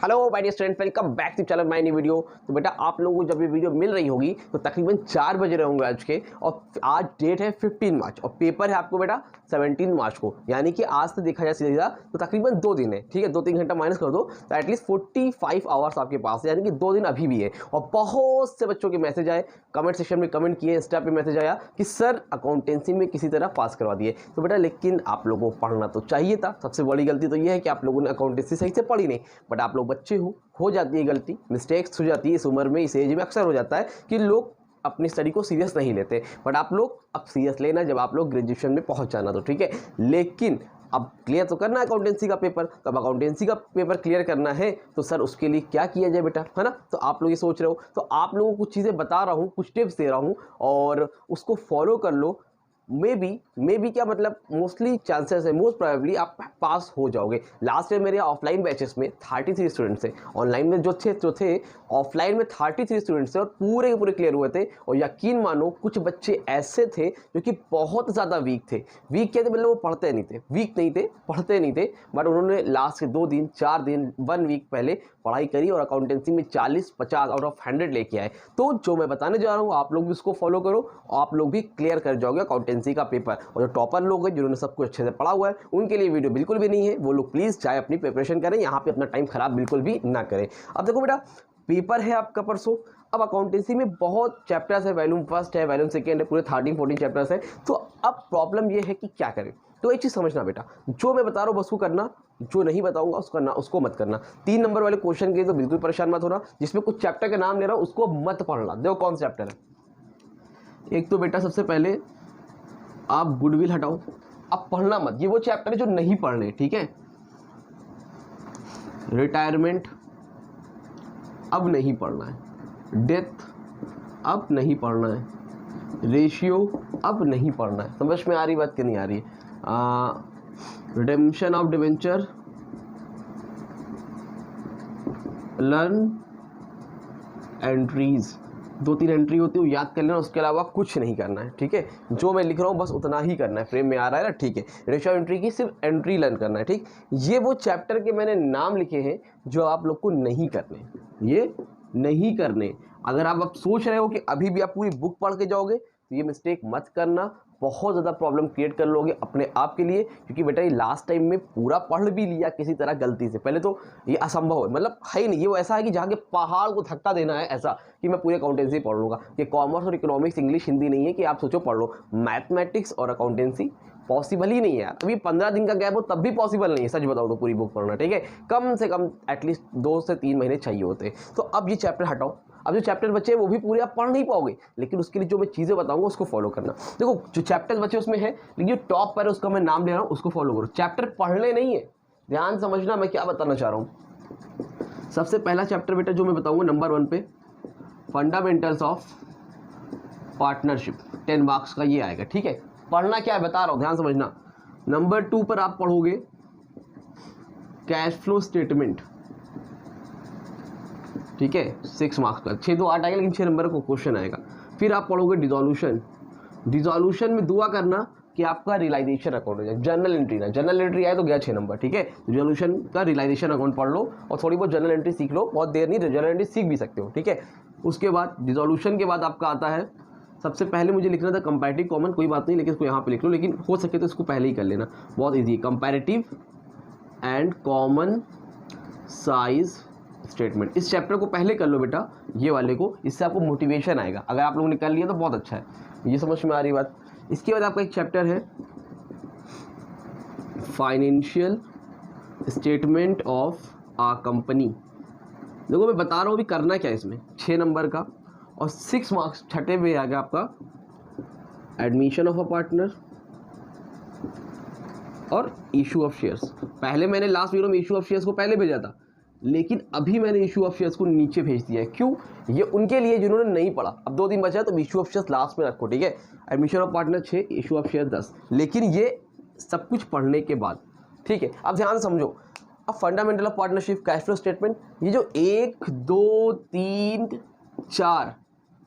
Hello my dear student, welcome back to channel my new video. तो बेटा आप लोगों को जब ये वीडियो मिल रही होगी तो तकरीबन 4 बज रहे होंगे आज के, और आज डेट है 15 मार्च और पेपर है आपको बेटा 17 मार्च को। यानी कि आज से देखा जाए सीधा तो तकरीबन 2 दिन है, ठीक है। 2-3 घंटा माइनस कर दो तो एटलीस्ट 45 आवर्स आपके पास है, यानी कि 2 दिन अभी भी है। और बहुत से बच्चों के मैसेज आए, कमेंट सेक्शन में कमेंट किए, इंस्टा पे मैसेज आया कि सर अकाउंटेंसी में किसी तरह पास करवा दिए। तो बेटा लेकिन आप लोगों को पढ़ना तो चाहिए था। सबसे बड़ी गलती तो ये है कि आप लोगों ने अकाउंटेंसी सही से पढ़ी नहीं। बट आप लोग बच्चे हो जाती है गलती, मिस्टेक्स हो जाती है। इस उम्र में, इस एज में अक्सर हो जाता है कि लोग अपनी स्टडी को सीरियस नहीं लेते। बट आप लोग अब सीरियस लेना जब आप लोग ग्रेजुएशन में पहुंच जाना, तो ठीक है। लेकिन अब क्लियर तो करना है अकाउंटेंसी का पेपर। तो अब अकाउंटेंसी का पेपर क्लियर करना है तो सर उसके लिए क्या किया जाए बेटा, है ना। तो आप लोग ये सोच रहे हो, तो आप लोगों को कुछ चीज़ें बता रहा हूँ, कुछ टिप्स दे रहा हूँ और उसको फॉलो कर लो। मे बी क्या मतलब मोस्टली चांसेस है, मोस्ट प्रोबेबली आप पास हो जाओगे। लास्ट ईयर मेरे ऑफलाइन बैचेस में 33 स्टूडेंट्स थे, ऑनलाइन में जो थे ऑफलाइन में 33 स्टूडेंट्स थे और पूरे के पूरे क्लियर हुए थे। और यकीन मानो कुछ बच्चे ऐसे थे जो कि बहुत ज़्यादा वीक थे। वीक क्या थे मतलब वो पढ़ते नहीं थे, वीक नहीं थे, पढ़ते नहीं थे, बट उन्होंने लास्ट के 2 दिन 4 दिन 1 वीक पहले पढ़ाई करी और अकाउंटेंसी में 40-50 आउट ऑफ 100 लेके आए। तो जो मैं बताने जा रहा हूँ आप लोग भी उसको फॉलो करो, आप लोग भी क्लियर कर जाओगे अकाउंटेंसी का पेपर। और जो टॉपर लोग हैं जिन्होंने सब कुछ अच्छे से पढ़ा हुआ है उनके लिए वीडियो बिल्कुल भी नहीं है। वो लोग प्लीज़ चाहे अपनी प्रिपरेशन करें, यहाँ पे अपना टाइम खराब बिल्कुल भी ना करें। अब देखो बेटा पेपर है आपका परसों। अब अकाउंटेंसी में बहुत चैप्टर्स है, वॉल्यूम फर्स्ट है, वॉल्यूम सेकेंड है, पूरे 13-14 चैप्टर्स है। तो अब प्रॉब्लम ये है कि क्या करें। तो एक चीज़ समझना बेटा, जो मैं बता रहा हूँ बस वो करना, जो नहीं बताऊंगा उसको मत करना। 3 नंबर वाले क्वेश्चन के तो बिल्कुल परेशान मत होना। जिसमें कुछ चैप्टर का नाम ले रहा हूँ उसको मत पढ़ना। देखो कौन सा चैप्टर है। एक तो बेटा सबसे पहले आप गुडविल हटाओ, अब पढ़ना मत। ये वो चैप्टर है जो नहीं पढ़ने, ठीक है। रिटायरमेंट अब नहीं पढ़ना है, डेथ अब नहीं पढ़ना है, रेशियो अब नहीं पढ़ना है। समझ में आ रही बात कि नहीं आ रही है। Redemption of debenture, learn entries, 2-3 entry होती है वो याद कर लेना, उसके अलावा कुछ नहीं करना है, ठीक है। जो मैं लिख रहा हूँ बस उतना ही करना है, फ्रेम में आ रहा है ना, ठीक है। रेशियो एंट्री की सिर्फ एंट्री लर्न करना है, ठीक। ये वो चैप्टर के मैंने नाम लिखे हैं जो आप लोग को नहीं करने, ये नहीं करने। अगर आप अब सोच रहे हो कि अभी भी आप पूरी बुक पढ़ के जाओगे तो ये मिस्टेक मत करना, बहुत ज़्यादा प्रॉब्लम क्रिएट कर लोगे अपने आप के लिए। क्योंकि बेटा ये लास्ट टाइम में पूरा पढ़ भी लिया किसी तरह गलती से, पहले तो ये असंभव है, मतलब है ही नहीं। ये वो ऐसा है कि जहाँ के पहाड़ को धक्का देना है, ऐसा कि मैं पूरे अकाउंटेंसी पढ़ लूँगा। कि कॉमर्स और इकोनॉमिक्स, इंग्लिश, हिंदी नहीं है कि आप सोचो पढ़ लो। मैथमेटिक्स और अकाउंटेंसी पॉसिबल ही नहीं है यार। अभी 15 दिन का गैप हो तब भी पॉसिबल नहीं है, सच बताओ तो पूरी बुक पढ़ना, ठीक है। कम से कम एटलीस्ट 2 से 3 महीने चाहिए होते हैं। तो अब ये चैप्टर हटाओ। अब जो चैप्टर बचे वो भी पूरे आप पढ़ नहीं पाओगे, लेकिन उसके लिए जो मैं चीज़ें बताऊंगा उसको फॉलो करना। देखो जो चैप्टर्स बचे उसमें है, लेकिन जो टॉप पर है उसका मैं नाम ले रहा हूँ, उसको फॉलो करो। चैप्टर पढ़ने नहीं है, ध्यान समझना मैं क्या बताना चाह रहा हूँ। सबसे पहला चैप्टर बेटा जो मैं बताऊंगा नंबर 1 पे, फंडामेंटल्स ऑफ पार्टनरशिप, 10 मार्क्स का ये आएगा, ठीक है। पढ़ना क्या है बता रहा हूँ, ध्यान समझना। नंबर 2 पर आप पढ़ोगे कैश फ्लो स्टेटमेंट, ठीक है। 6 मार्क्स का, 6 तो 8 आएगा लेकिन 6 नंबर का क्वेश्चन आएगा। फिर आप पढ़ोगे डिसोल्यूशन। डिसोल्यूशन में दुआ करना कि आपका रियलाइजेशन अकाउंट हो जाए, जर्नल एंट्री ना। जर्नल एंट्री आए तो गया 6 नंबर, ठीक है। डिसोल्यूशन का रियलाइजेशन अकाउंट पढ़ लो और थोड़ी बहुत जर्नल एंट्री सीख लो, बहुत देर नहीं, जर्नल एंट्री सीख भी सकते हो, ठीक है। उसके बाद डिसोल्यूशन के बाद आपका आता है, सबसे पहले मुझे लिखना था कंपैरेटिव कॉमन, कोई बात नहीं लेकिन इसको यहाँ पे लिख लो, लेकिन हो सके तो इसको पहले ही कर लेना, बहुत ईजी है। Comparative and common size statement, इस चैप्टर को पहले कर लो बेटा, ये वाले को, इससे आपको मोटिवेशन आएगा। अगर आप लोगों ने कर लिया तो बहुत अच्छा है, ये समझ में आ रही बात। इसके बाद आपका एक चैप्टर है financial statement of a company. देखो मैं बता रहा हूँ अभी करना क्या है इसमें, 6 नंबर का और 6 मार्क्स। छठे पे आ गया आपका एडमिशन ऑफ अ पार्टनर और इशू ऑफ शेयर्स। पहले मैंने लास्ट वीडियो में इशू ऑफ शेयर्स को पहले भेजा था, लेकिन अभी मैंने इशू ऑफ शेयर्स को नीचे भेज दिया है। क्यों? ये उनके लिए जिन्होंने नहीं पढ़ा। अब 2 दिन बचा है तो इशू ऑफ शेयर्स लास्ट में रखो, ठीक है। Admission of partner 6, issue of share 10, लेकिन ये सब कुछ पढ़ने के बाद, ठीक है। अब ध्यान समझो, अब fundamental of partnership, cash flow statement, ये जो 1, 2, 3, 4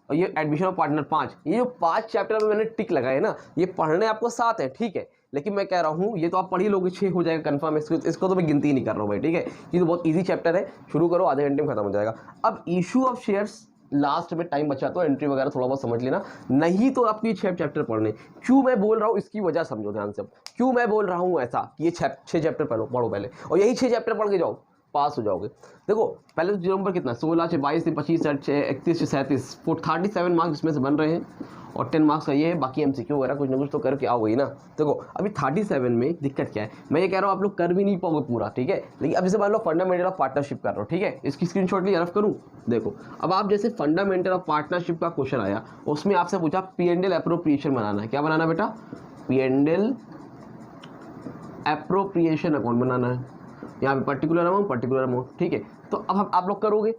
और ये एडमिशन ऑफ पार्टनर 5, ये जो 5 चैप्टर में मैंने टिक लगाए ना, ये पढ़ने आपको 7 है, ठीक है। लेकिन मैं कह रहा हूँ ये तो आप पढ़ ही लोगे, 6 हो जाएगा कन्फर्म, इसको तो मैं गिनती ही नहीं कर रहा हूँ भाई, ठीक है। ये तो बहुत ईजी चैप्टर है, शुरू करो आधे घंटे में खत्म हो जाएगा। अब इशू ऑफ शेयर्स लास्ट में टाइम बचा तो एंट्री वगैरह थोड़ा बहुत समझ लेना, नहीं तो आपकी 6 चैप्टर पढ़ने। क्यों मैं बोल रहा हूँ इसकी वजह समझो ध्यान से। क्यों मैं बोल रहा हूँ ऐसा कि ये 6 चैप्टर पढ़ो पहले, और यही 6 चैप्टर पढ़ के जाओ, पास हो जाओगे। देखो पहले तो नंबर कितना 16 से 22 से 25 से 31 से 37 37 मार्क्स इसमें से बन रहे हैं, और 10 मार्क्स का ये है, बाकी एमसीक्यू वगैरह कुछ ना कुछ तो करके आओ ही ना। देखो अभी 37 में दिक्कत क्या है, मैं ये कह रहा हूँ आप लोग कर भी नहीं पाओगे पूरा, ठीक है। लेकिन अब जैसे मान लो फंडामेंटल ऑफ पार्टनरशिप कर रहा हो, ठीक है, इसकी स्क्रीनशॉट ली, रफ करूँ। देखो अब आप जैसे फंडामेंटल ऑफ पार्टनरशिप का क्वेश्चन आया, उसमें आपसे पूछा P&L एप्रोप्रिएशन बनाना है। क्या बनाना बेटा? P&L एप्रोप्रिएशन अकाउंट बनाना है, यहाँ पे पर्टिकुलर अमाउंट, ठीक है। तो अब आप लोग करोगे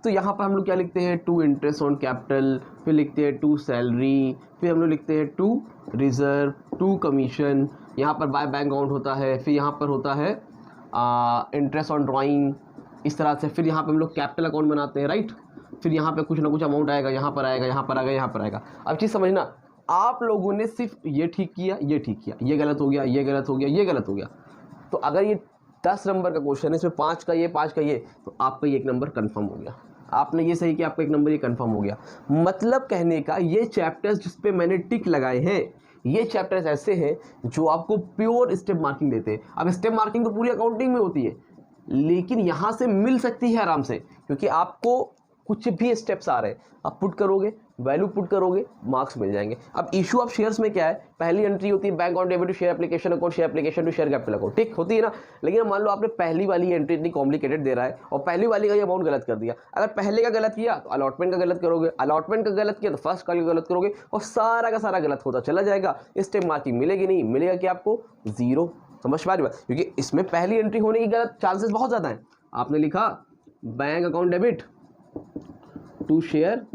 तो यहाँ पर हम लोग क्या लिखते हैं, 2 इंटरेस्ट ऑन कैपिटल, फिर लिखते हैं 2 सैलरी, फिर हम लोग लिखते हैं 2 रिजर्व, 2 कमीशन, यहाँ पर बाय बैंक अकाउंट होता है, फिर यहाँ पर होता है इंटरेस्ट ऑन ड्राइंग, इस तरह से। फिर यहाँ पर हम लोग कैपिटल अकाउंट बनाते हैं, राइट। फिर यहाँ पर कुछ ना कुछ अमाउंट आएगा, यहाँ पर आएगा, यहाँ पर आएगा, यहाँ पर आएगा। अब चीज़ समझना, आप लोगों ने सिर्फ ये ठीक किया, ये ठीक किया, ये गलत हो गया, ये गलत हो गया, ये गलत हो गया। तो अगर ये 10 नंबर का क्वेश्चन है, इसमें 5 का ये 5 का ये, तो आपका ये 1 नंबर कंफर्म हो गया। आपने ये सही किया, आपका 1 नंबर ये कंफर्म हो गया। मतलब कहने का ये चैप्टर्स जिस पे मैंने टिक लगाए हैं, ये चैप्टर्स ऐसे हैं जो आपको प्योर स्टेप मार्किंग देते हैं। अब स्टेप मार्किंग तो पूरी अकाउंटिंग में होती है, लेकिन यहाँ से मिल सकती है आराम से, क्योंकि आपको कुछ भी स्टेप्स आ रहे हैं, आप पुट करोगे, वैल्यू पुट करोगे, मार्क्स मिल जाएंगे। अब इशू ऑफ शेयर्स में क्या है, पहली एंट्री होती है bank on debit to share application account, share application to share capital account, ठीक होती है ना। लेकिन मान लो आपने पहली वाली एंट्री इतनी कॉम्प्लिकेटेड दे रहा है और पहली वाली का ये अमाउंट गलत कर दिया। अगर पहले का गलत किया तो अलॉटमेंट का गलत करोगे, अलॉटमेंट का गलत किया तो फर्स्ट का गलत करोगे, और सारा का सारा गलत होता चला जाएगा। स्टेप मार्किंग मिलेगी नहीं, मिलेगा कि आपको 0। समझ पा रही बात, क्योंकि इसमें पहली एंट्री होने की गलत चांसेस बहुत ज़्यादा हैं। आपने लिखा bank account debit to share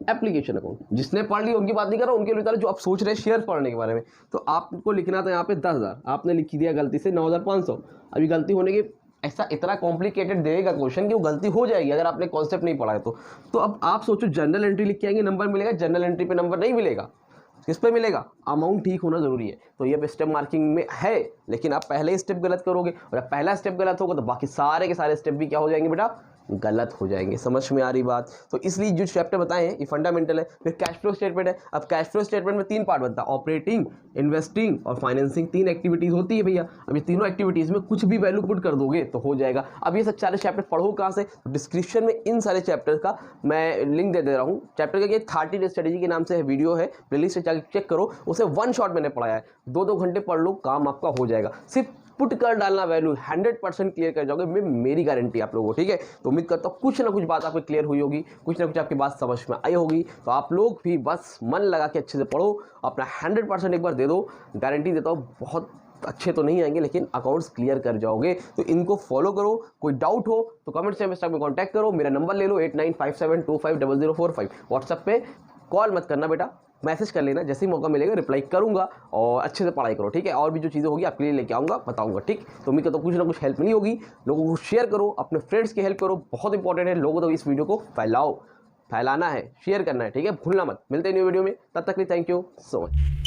application account, जिसने पढ़ लिया उनकी बात नहीं कर रहा, उनके लिए जो आप सोच रहे हैं शेयर पढ़ने के बारे में, तो आपको लिखना था यहाँ पे 10,000, आपने लिख दिया गलती से 9,500। अभी गलती होने की ऐसा इतना कॉम्प्लिकेटेड देगा क्वेश्चन कि वो गलती हो जाएगी अगर आपने कॉन्सेप्ट नहीं पढ़ा है तो अब आप सोचो जनरल एंट्री लिख के आएंगे, नंबर मिलेगा, जनरल एंट्री पे नंबर नहीं मिलेगा, किस पे मिलेगा? अमाउंट ठीक होना जरूरी है। तो ये स्टेप मार्किंग में है, लेकिन आप पहले ही स्टेप गलत करोगे, और जब पहला स्टेप गलत होगा तो बाकी सारे के सारे स्टेप भी क्या हो जाएंगे बेटा? गलत हो जाएंगे। समझ में आ रही बात? तो इसलिए जो चैप्टर बताए हैं ये फंडामेंटल है। फिर कैश फ्लो स्टेटमेंट है। अब कैश फ्लो स्टेटमेंट में 3 पार्ट बनता है, ऑपरेटिंग, इन्वेस्टिंग और फाइनेंसिंग। 3 एक्टिविटीज होती है भैया। अब ये तीनों एक्टिविटीज में कुछ भी वैल्यू पुट कर दोगे तो हो जाएगा। अब ये सब सारे चैप्टर पढ़ो कहाँ से? डिस्क्रिप्शन में इन सारे चैप्टर्स का मैं लिंक दे रहा हूँ। चैप्टर का 30 डे स्ट्रेटेजी के नाम से वीडियो है, प्लेलिस्ट से जाकर चेक करो, उसे 1 शॉट मैंने पढ़ाया है। 2-2 घंटे पढ़ लो, काम आपका हो जाएगा। सिर्फ पुट कर डालना वैल्यू, 100% क्लियर कर जाओगे, मेरी गारंटी आप लोगों को, ठीक है। तो उम्मीद करता हूँ कुछ ना कुछ बात आपको क्लियर हुई होगी, कुछ ना कुछ आपकी बात समझ में आई होगी। तो आप लोग भी बस मन लगा के अच्छे से पढ़ो, अपना 100% एक बार दे दो, गारंटी देता हूँ बहुत अच्छे तो नहीं आएंगे लेकिन अकाउंट्स क्लियर कर जाओगे। तो इनको फॉलो करो। कोई डाउट हो तो कमेंट से में कॉन्टैक्ट करो, मेरा नंबर ले लो 8957250045। व्हाट्सएप पे कॉल मत करना बेटा, मैसेज कर लेना, जैसे ही मौका मिलेगा रिप्लाई करूंगा, और अच्छे से पढ़ाई करो, ठीक है। और भी जो चीज़ें होगी आपके लिए लेके आऊँगा, बताऊंगा, ठीक। तो उम्मीद करता हूँ कुछ ना कुछ हेल्प मिली होगी। लोगों को शेयर करो, अपने फ्रेंड्स की हेल्प करो, बहुत इंपॉर्टेंट है। लोगों को इस वीडियो को फैलाओ, फैलाना है, शेयर करना है, ठीक है, भूलना मत। मिलते हैं न्यू वीडियो में, तब तक के लिए थैंक यू सो मच।